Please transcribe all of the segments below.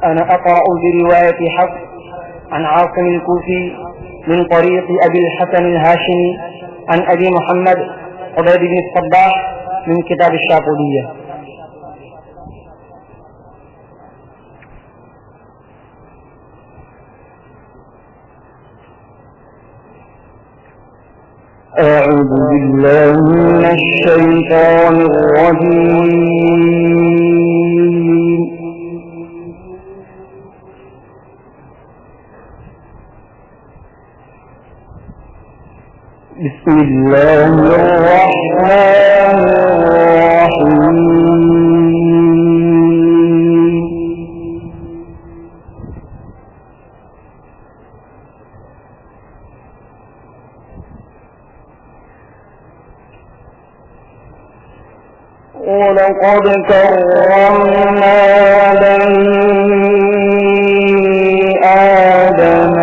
أنا أقرأ برواية حفص عن عاصم الكوفي من طريق أبي الحسن الهاشمي عن أبي محمد عبيد بن الصباح من كتاب الشاطبية. أعوذ بالله من الشيطان الرجيم. بسم الله الرحمن الرحيم. ولقد كرمنا بني آدم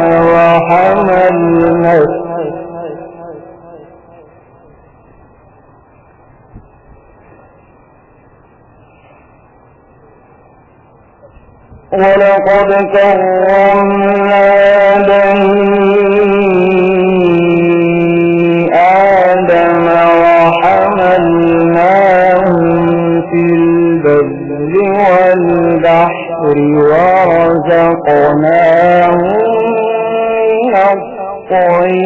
ولقد كرمنا بني آدم وحملناهم في البر والبحر ورزقناهم من الطيبات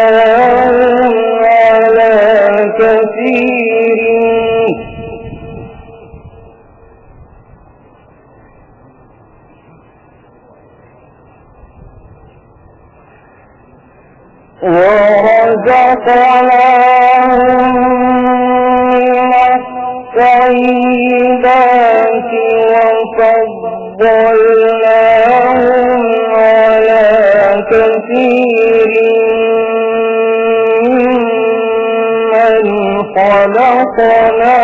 وفضلناهم على كثير ورزقناهم من الطيبات وفضلناهم على كثير ممن خلقنا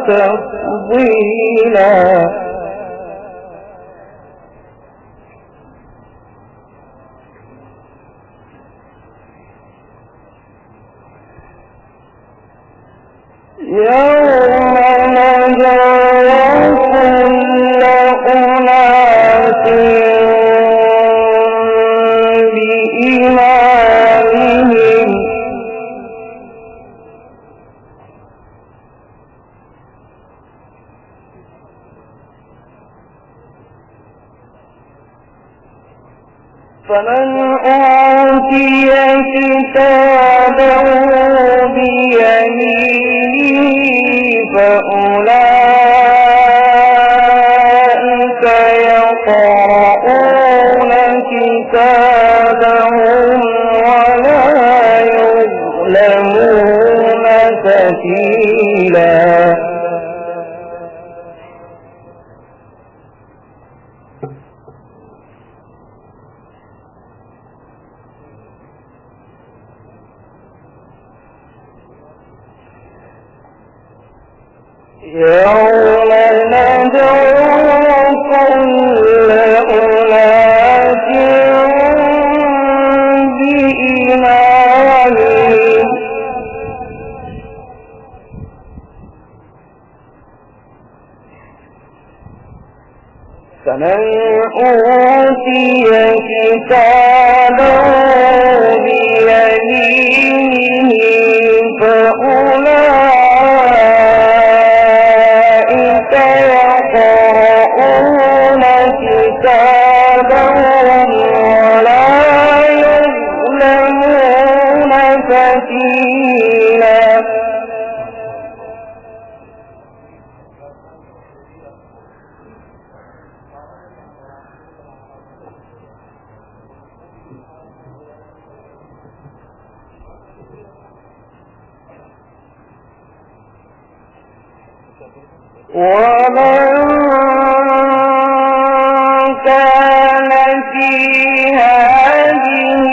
تفضيلا يوم ندعو كل أناس بإمامهم فمن أوتي كتابه بيمينه فأولئك يقرؤون كتابهم ولا يظلمون فتيلا يوم ندعو كل أناس بإمامهم فمن أوتي كتابه بيمينه فأولئك يقرؤون كتابهم ولا يظلمون فتيلا ومن كان في هذه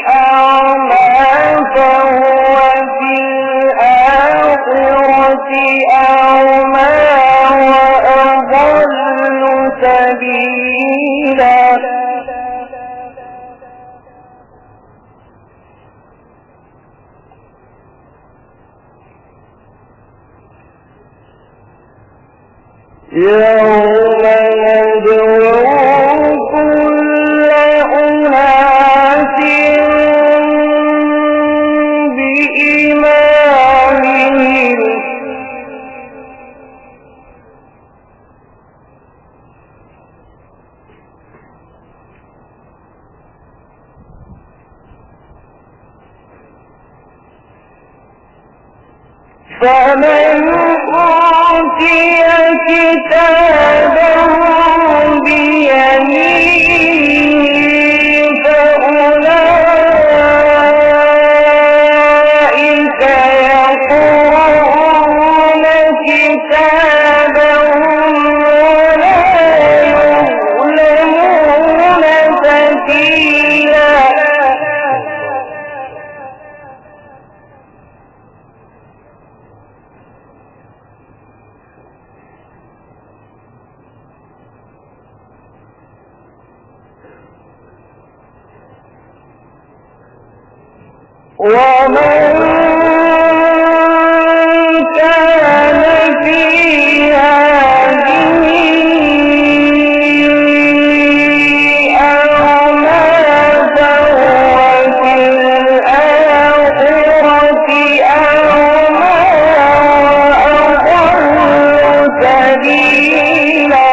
أعمى فهو في الآخرة أعمى وأضل سبيلا. يوم ندعو كل أناس بإمامهم فمن أوتي كتابه بيمينه فأولئك يقرؤون كتابهم ولا يظلمون فتيلا. ومن كان في هذه أعمى فهو في الآخرة أعمى وأضل سبيلا.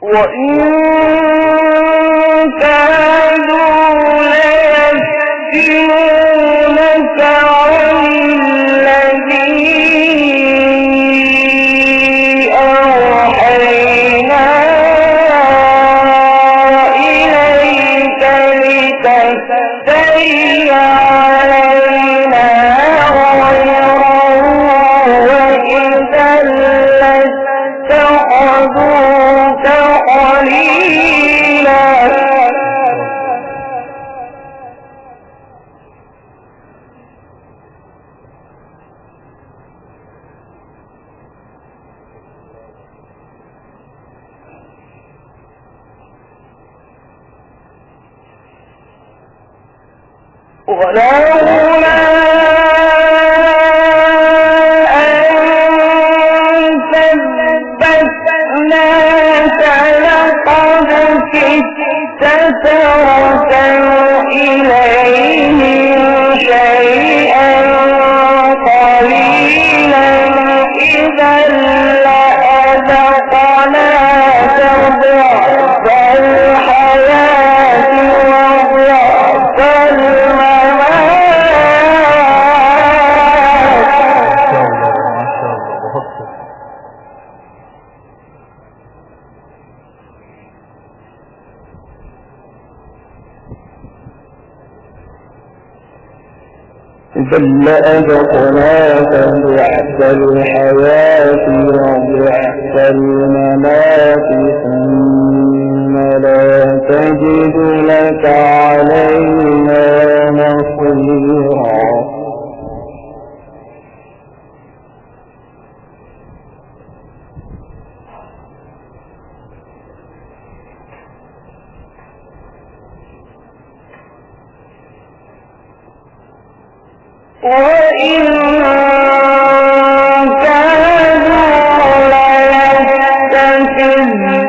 وإن كانوا ليفتنونك عن الذي أوحينا إليك لتفتري علينا غيره وإذا لاتخذوك قليلا. ولولا أن ثبتناك لقد كدت تركن إليهم شيئا قليلا إذا لأذقناك ضعف الحياة وضعف الممات. بل لأذقناك ضعف الحياة وضعف الممات ثم لا تجد لك علينا نصيرا. وإن كانوا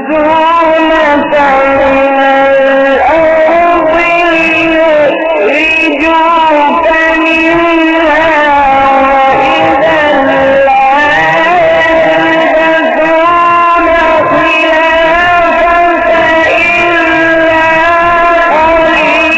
ليستفزونك من الأرض ليخرجوك منها وإذا لا يلبثون خلافك إلا قليلا.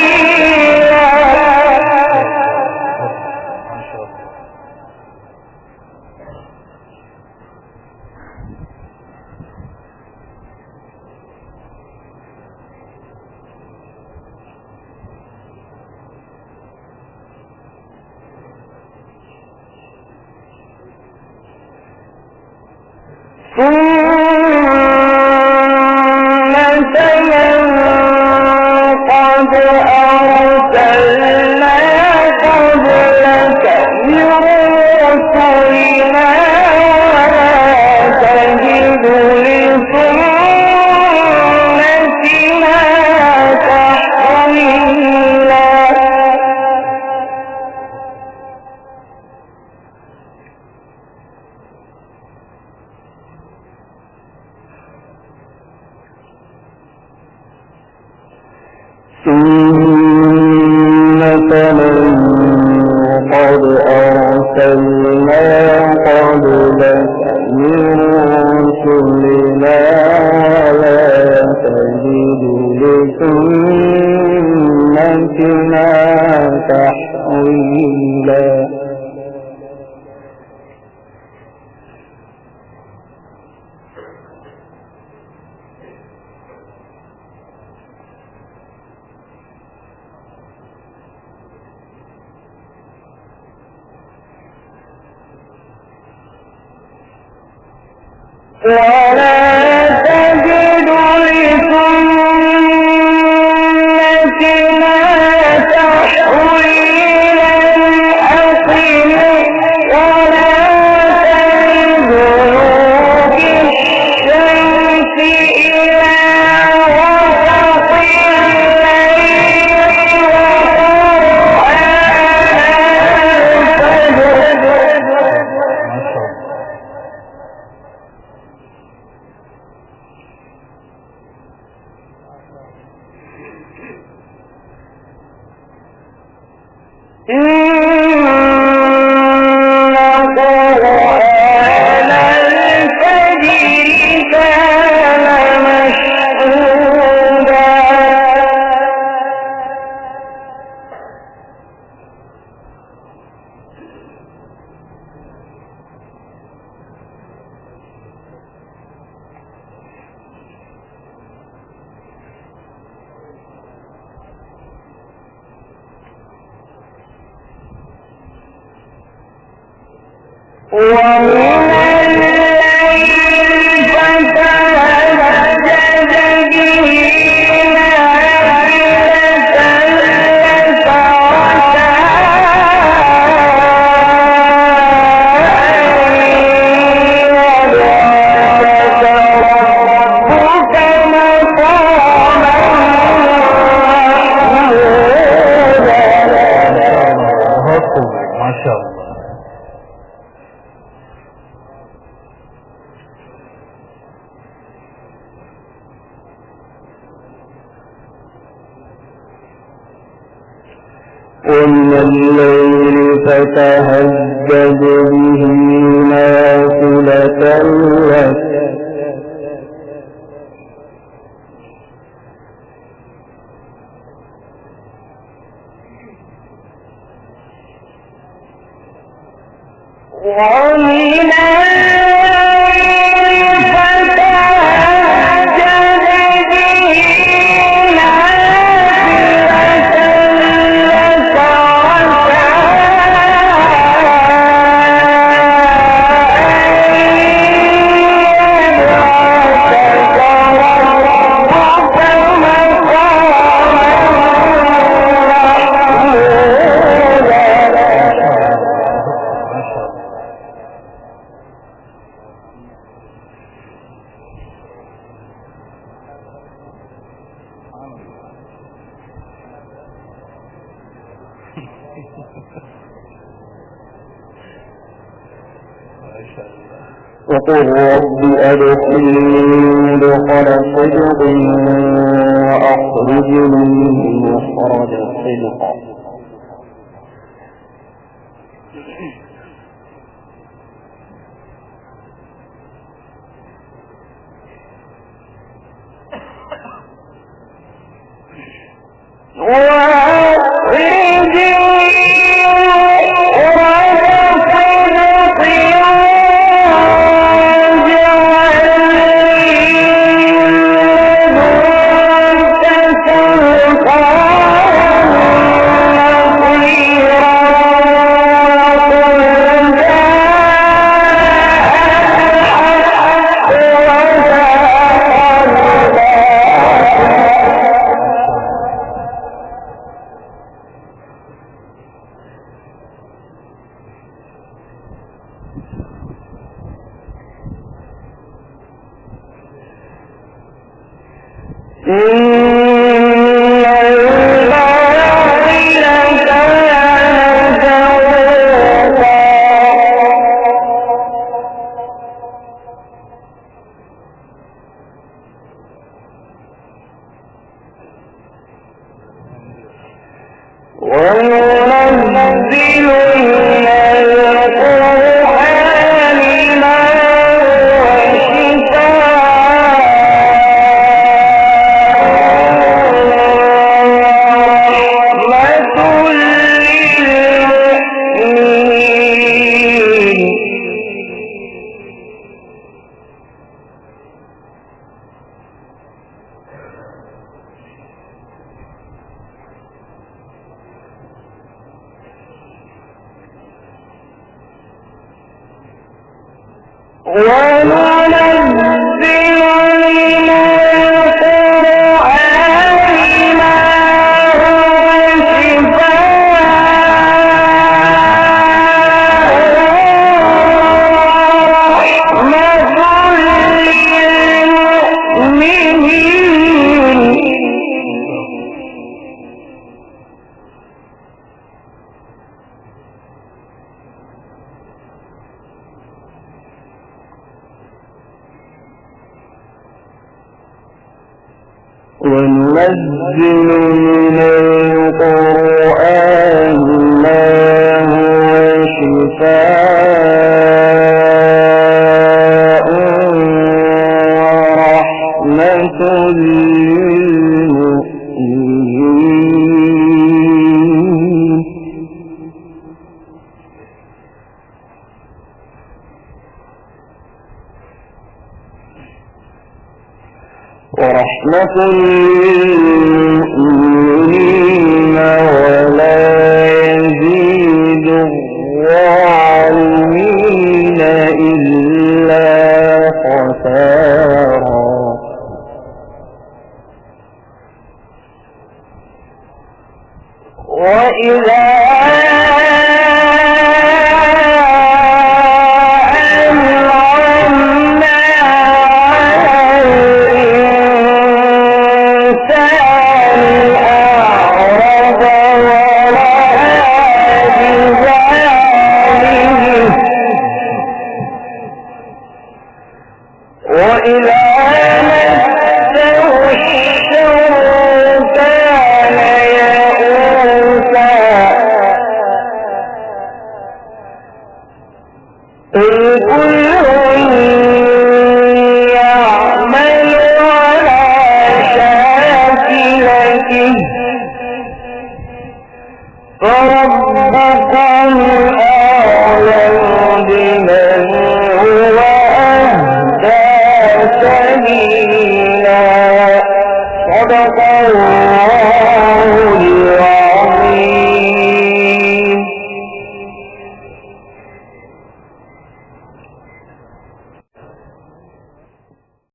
ومن الليل فتهجد به نافلة لك ومن وقل رب أدخلني مدخل صدق وأخرجني مخرج صدق. وننزل من القرآن ما هو شفاء ورحمة للمؤمنين ولا يزيد الظالمين إلا خسارا وإذا فربكم